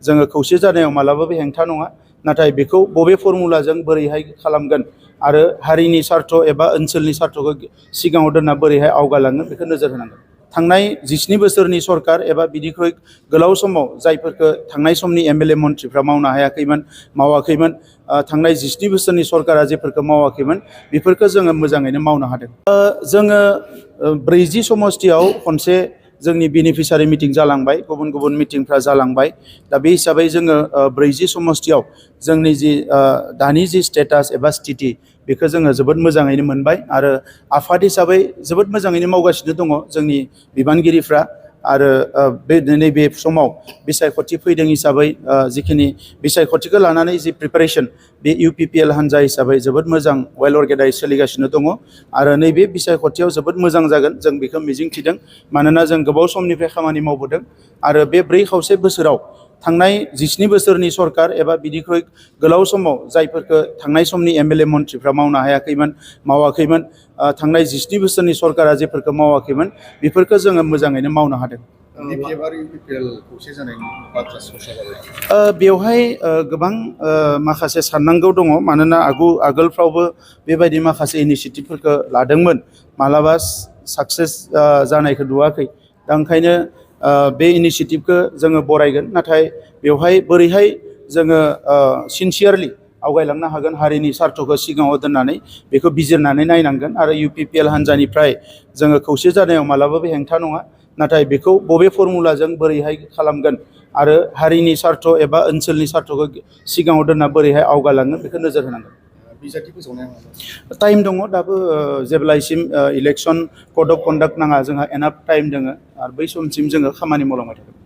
जोङो खौसे जानायाव मालाबाबो हेंथा नङा नाथाय बेखौ बबे फर्मुलाजों बोरैहाय खालामगोन आरो हारिनि स्वार्थ एबा ओनसोलनि स्वार्थखौ सिगाङाव दोनना बोरैहाय आवगायलांगोन बेखौ नोजोर होनांगोन थांनाय 17 बोसोरनि सरकार एबा बिनिख्रुइ गोलाव समाव जायफोरखौ थांनाय समनि एमएलए मन्थ्रिफ्रा मावनो हायाखैमोन मावाखैमोन थांनाय 17 बोसोरनि सरकारा जेफोरखौ मावाखैमोन बेफोरखौ जोङो मोजाङैनो मावनो हादों जोङो 40 समष्टियाव खनसे जोंनि बेनिफिसारि मिटिं जालांबाय गुबुन गुबुन मिटिंफ्रा जालांबाय दा बे हिसाबै जोङो 40 समष्टियाव जोंनि जि दानि जि स्टेटास एबा स्थिति बेखौ जोङो जोबोद मोजाङैनो मोनबाय आरो आफाद हिसाबै जोबोद मोजाङैनो मावगासिनो दङ जोंनि बिबानगिरिफ्रा आरो नैबे समाव बिसायख'थि फैदों हिसाबै जिखिनि बिसायख'थिखौ लानानै जि प्रिपारेसन बे इउपिपिएल हान्जा हिसाबै जोबोद मोजां वेल अर्गेनाइज सोलिगासिनो दङ आरो नैबे बिसायख'थियाव जोबोद मोजां जागोन जों बेखौ मिजिंथिदों मानोना जों गोबाव समनिफ्राय खामानि मावबोदों आरो बे 4.5 बोसोराव थांनाय 17 बोसोरनि सरकार एबा बिनिख्रुइ गोलाव समाव जायफोरखौ थांनाय समनि एमएलए मन्थ्रिफ्रा मावनो हायाखैमोन मावाखैमोन थांनाय 17 बोसोरनि सरकारा जेफोरखौ मावाखैमोन बेफोरखौ जोङो मोजाङैनो मावनो हादों बेवहाय गोबां माखासे साननांगौ दङ मानोना आगोलफ्रावबो बेबायदि माखासे इनिशिएटिभफोरखौ लादोंमोन मालाबा साक्सेस जानायखौ नुवाखै दा ओंखायनो बे इनिशिएटिभखौ जोङो बरायगोन नाथाय बेवहाय बोरैहाय जोङो सिनसियारलि आवगायलांनो हागोन हारिनि स्वार्थखौ सिगाङाव दोननानै बेखौ बिजिरनानै नायनांगोन आरो इउपिपिएल हान्जानिफ्राय जोङो खौसे जानायाव मालाबाबो हेंथा नङा नाथाय बेखौ बबे फर्मुलाजों बोरैहाय खालामगोन आरो हारिनि स्वार्थ एबा ओनसोलनि स्वार्थखौ सिगाङाव दोनना बोरैहाय आवगायलांगोन बेखौ नोजोर होनांगोन टाइम दङ दाबो जेब्लासिम इलेक्सन कड अफ कन्डाक्ट नाङा जोंहा एनाफ टाइम दङ आरो बै समसिम जोङो खामानि मावलांबाय थागोन